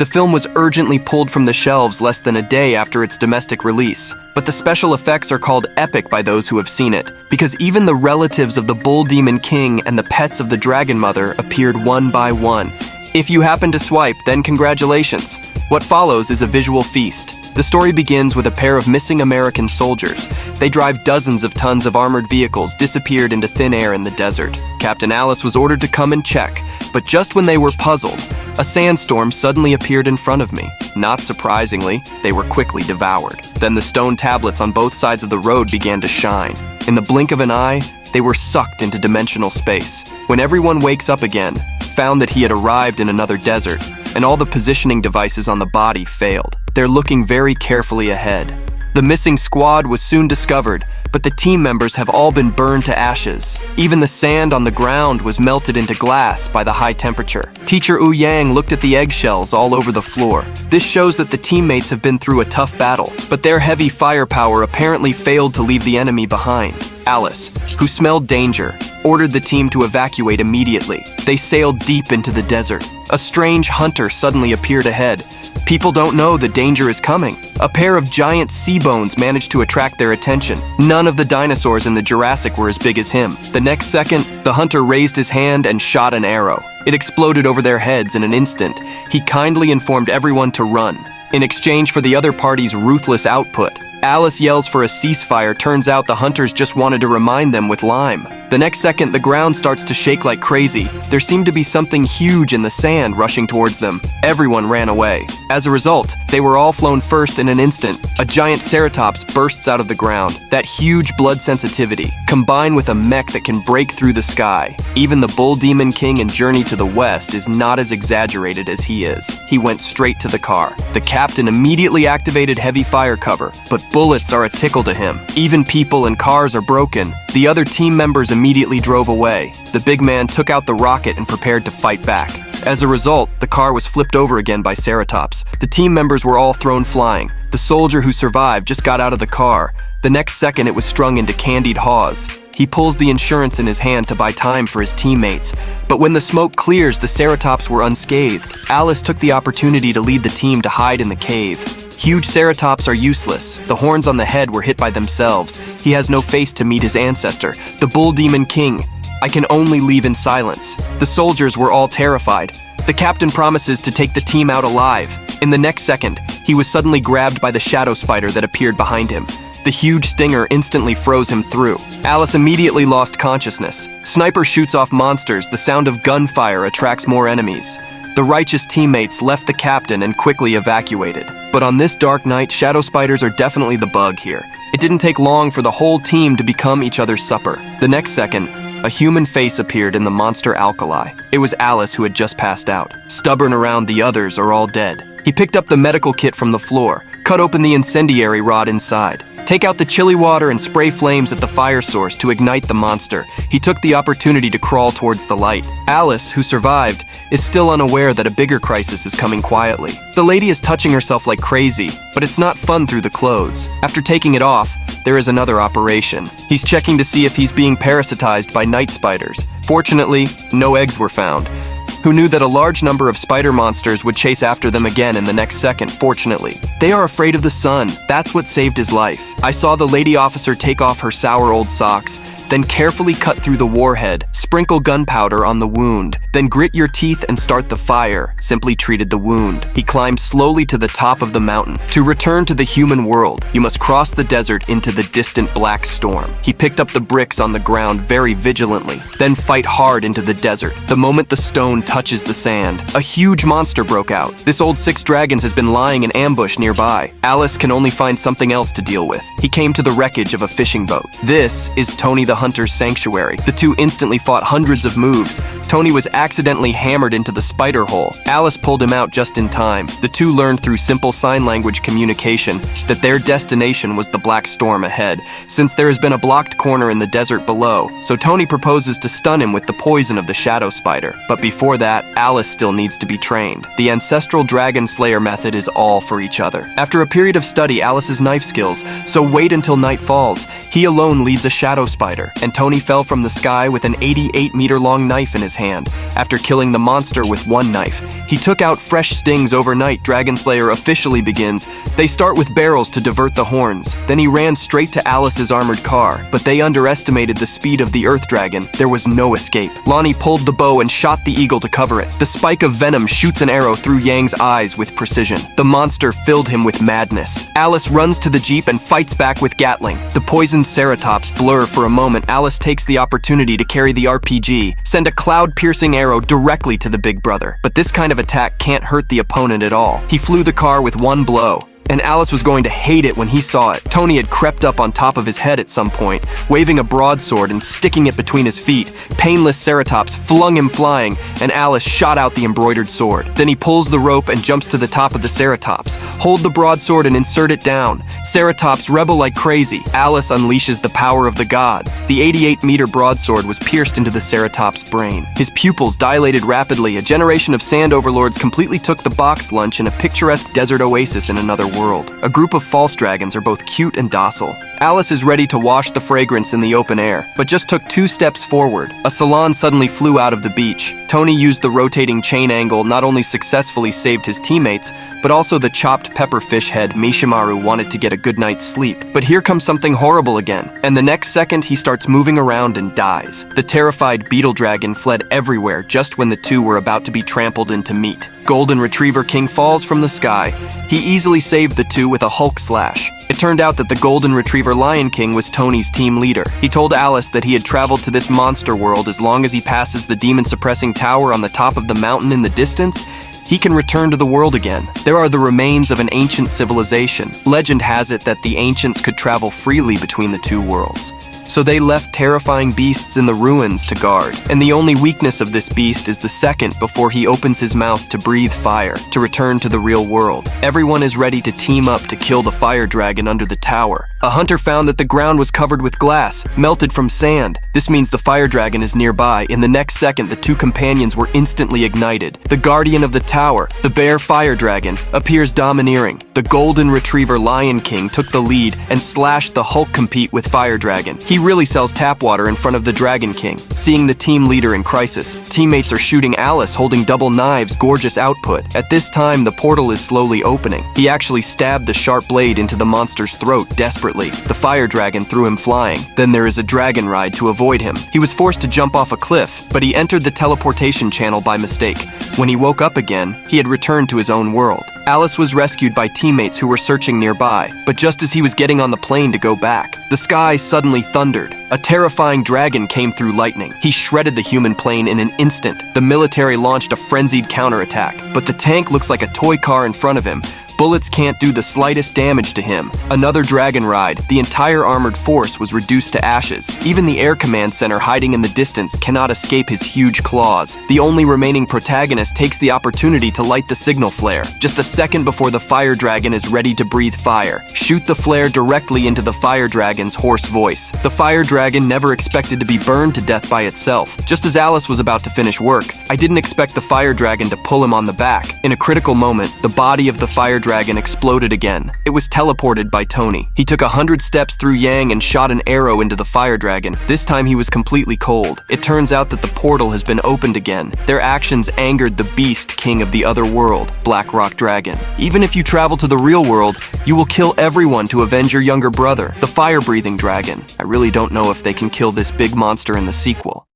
The film was urgently pulled from the shelves less than a day after its domestic release, but the special effects are called epic by those who have seen it, because even the relatives of the Bull Demon King and the pets of the Dragon Mother appeared one by one. If you happen to swipe, then congratulations. What follows is a visual feast. The story begins with a pair of missing American soldiers. They drive dozens of tons of armored vehicles disappeared into thin air in the desert. Captain Alice was ordered to come and check, but just when they were puzzled, a sandstorm suddenly appeared in front of me. Not surprisingly, they were quickly devoured. Then the stone tablets on both sides of the road began to shine. In the blink of an eye, they were sucked into dimensional space. When everyone wakes up again, found that he had arrived in another desert, and all the positioning devices on the body failed. They're looking very carefully ahead. The missing squad was soon discovered, but the team members have all been burned to ashes. Even the sand on the ground was melted into glass by the high temperature. Teacher Wu Yang looked at the eggshells all over the floor. This shows that the teammates have been through a tough battle, but their heavy firepower apparently failed to leave the enemy behind. Alice, who smelled danger, ordered the team to evacuate immediately. They sailed deep into the desert. A strange hunter suddenly appeared ahead. People don't know the danger is coming. A pair of giant sea bones managed to attract their attention. None of the dinosaurs in the Jurassic were as big as him. The next second, the hunter raised his hand and shot an arrow. It exploded over their heads in an instant. He kindly informed everyone to run. In exchange for the other party's ruthless output, Alice yells for a ceasefire. Turns out the hunters just wanted to remind them with lime. The next second, the ground starts to shake like crazy. There seemed to be something huge in the sand rushing towards them. Everyone ran away. As a result, they were all flown first in an instant. A giant ceratops bursts out of the ground. That huge blood sensitivity, combined with a mech that can break through the sky. Even the Bull Demon King in Journey to the West is not as exaggerated as he is. He went straight to the car. The captain immediately activated heavy fire cover, but bullets are a tickle to him. Even people and cars are broken. The other team members immediately drove away. The big man took out the rocket and prepared to fight back. As a result, the car was flipped over again by Ceratops. The team members were all thrown flying. The soldier who survived just got out of the car. The next second, it was strung into candied haws. He pulls the insurance in his hand to buy time for his teammates. But when the smoke clears, the Ceratops were unscathed. Alice took the opportunity to lead the team to hide in the cave. Huge ceratops are useless. The horns on the head were hit by themselves. He has no face to meet his ancestor, the Bull Demon King. I can only leave in silence. The soldiers were all terrified. The captain promises to take the team out alive. In the next second, he was suddenly grabbed by the shadow spider that appeared behind him. The huge stinger instantly froze him through. Alice immediately lost consciousness. Sniper shoots off monsters. The sound of gunfire attracts more enemies. The righteous teammates left the captain and quickly evacuated. But on this dark night, shadow spiders are definitely the bug here. It didn't take long for the whole team to become each other's supper. The next second, a human face appeared in the monster alkali. It was Alice, who had just passed out. Stubborn around, the others are all dead. He picked up the medical kit from the floor, cut open the incendiary rod inside. Take out the chili water and spray flames at the fire source to ignite the monster. He took the opportunity to crawl towards the light. Alice, who survived, is still unaware that a bigger crisis is coming quietly. The lady is touching herself like crazy, but it's not fun through the clothes. After taking it off, there is another operation. He's checking to see if he's being parasitized by night spiders. Fortunately, no eggs were found. Who knew that a large number of spider monsters would chase after them again in the next second, fortunately. They are afraid of the sun. That's what saved his life. I saw the lady officer take off her sour old socks, then carefully cut through the warhead, sprinkle gunpowder on the wound, then grit your teeth and start the fire, simply treated the wound. He climbed slowly to the top of the mountain. To return to the human world, you must cross the desert into the distant black storm. He picked up the bricks on the ground very vigilantly, then fight hard into the desert. The moment the stone touches the sand, a huge monster broke out. This old Six Dragons has been lying in ambush nearby. Alice can only find something else to deal with. He came to the wreckage of a fishing boat. This is Tony the Hunter's sanctuary. The two instantly fought hundreds of moves. Tony was accidentally hammered into the spider hole. Alice pulled him out just in time. The two learned through simple sign language communication that their destination was the black storm ahead, since there has been a blocked corner in the desert below. So Tony proposes to stun him with the poison of the shadow spider. But before that, Alice still needs to be trained. The ancestral dragon slayer method is all for each other. After a period of study Alice's knife skills, so wait until night falls. He alone leads a shadow spider. fire, and Tony fell from the sky with an 88-meter-long knife in his hand. After killing the monster with one knife, he took out fresh stings overnight. Dragon Slayer officially begins. They start with barrels to divert the horns. Then he ran straight to Alice's armored car, but they underestimated the speed of the Earth Dragon. There was no escape. Lonnie pulled the bow and shot the eagle to cover it. The spike of venom shoots an arrow through Yang's eyes with precision. The monster filled him with madness. Alice runs to the Jeep and fights back with Gatling. The poisoned ceratops blur for a moment. Alice takes the opportunity to carry the RPG, send a cloud-piercing arrow directly to the big brother. But this kind of attack can't hurt the opponent at all. He flew the car with one blow, and Alice was going to hate it when he saw it. Tony had crept up on top of his head at some point, waving a broadsword and sticking it between his feet. Painless ceratops flung him flying, and Alice shot out the embroidered sword. Then he pulls the rope and jumps to the top of the ceratops. Hold the broadsword and insert it down. Ceratops rebel like crazy. Alice unleashes the power of the gods. The 88-meter broadsword was pierced into the ceratops' brain. His pupils dilated rapidly. A generation of sand overlords completely took the box lunch in a picturesque desert oasis in another world. A group of false dragons are both cute and docile. Alice is ready to wash the fragrance in the open air, but just took 2 steps forward. A salon suddenly flew out of the beach. Tony used the rotating chain angle, not only successfully saved his teammates, but also the chopped pepperfish head Mishimaru wanted to get a good night's sleep. But here comes something horrible again, and the next second he starts moving around and dies. The terrified beetle dragon fled everywhere just when the two were about to be trampled into meat. Golden Retriever King falls from the sky. He easily saved the two with a Hulk slash. It turned out that the Golden Retriever Lion King was Tony's team leader. He told Alice that he had traveled to this monster world as long as he passes the demon-suppressing tower on the top of the mountain in the distance, he can return to the world again. There are the remains of an ancient civilization. Legend has it that the ancients could travel freely between the two worlds. So they left terrifying beasts in the ruins to guard. And the only weakness of this beast is the second before he opens his mouth to breathe fire, to return to the real world. Everyone is ready to team up to kill the fire dragon under the tower. A hunter found that the ground was covered with glass, melted from sand. This means the fire dragon is nearby. In the next second, the two companions were instantly ignited. The guardian of the tower, the bear fire dragon, appears domineering. The Golden Retriever Lion King took the lead and slashed the Hulk compete with fire dragon. He really sells tap water in front of the Dragon King. Seeing the team leader in crisis, teammates are shooting Alice holding double knives, gorgeous output. At this time, the portal is slowly opening. He actually stabbed the sharp blade into the monster's throat desperately. The fire dragon threw him flying. Then there is a dragon ride to avoid him. He was forced to jump off a cliff, but he entered the teleportation channel by mistake. When he woke up again, he had returned to his own world. Alice was rescued by teammates who were searching nearby, but just as he was getting on the plane to go back, the sky suddenly thundered. A terrifying dragon came through lightning. He shredded the human plane in an instant. The military launched a frenzied counterattack, but the tank looks like a toy car in front of him. Bullets can't do the slightest damage to him. Another dragon ride. The entire armored force was reduced to ashes. Even the air command center hiding in the distance cannot escape his huge claws. The only remaining protagonist takes the opportunity to light the signal flare. Just a second before the fire dragon is ready to breathe fire. Shoot the flare directly into the fire dragon's hoarse voice. The fire dragon never expected to be burned to death by itself. Just as Alice was about to finish work, I didn't expect the fire dragon to pull him on the back. In a critical moment, the body of the fire dragon exploded again. It was teleported by Tony. He took 100 steps through Yang and shot an arrow into the fire dragon. This time he was completely cold. It turns out that the portal has been opened again. Their actions angered the beast king of the other world, Black Rock Dragon. Even if you travel to the real world, you will kill everyone to avenge your younger brother, the fire-breathing dragon. I really don't know if they can kill this big monster in the sequel.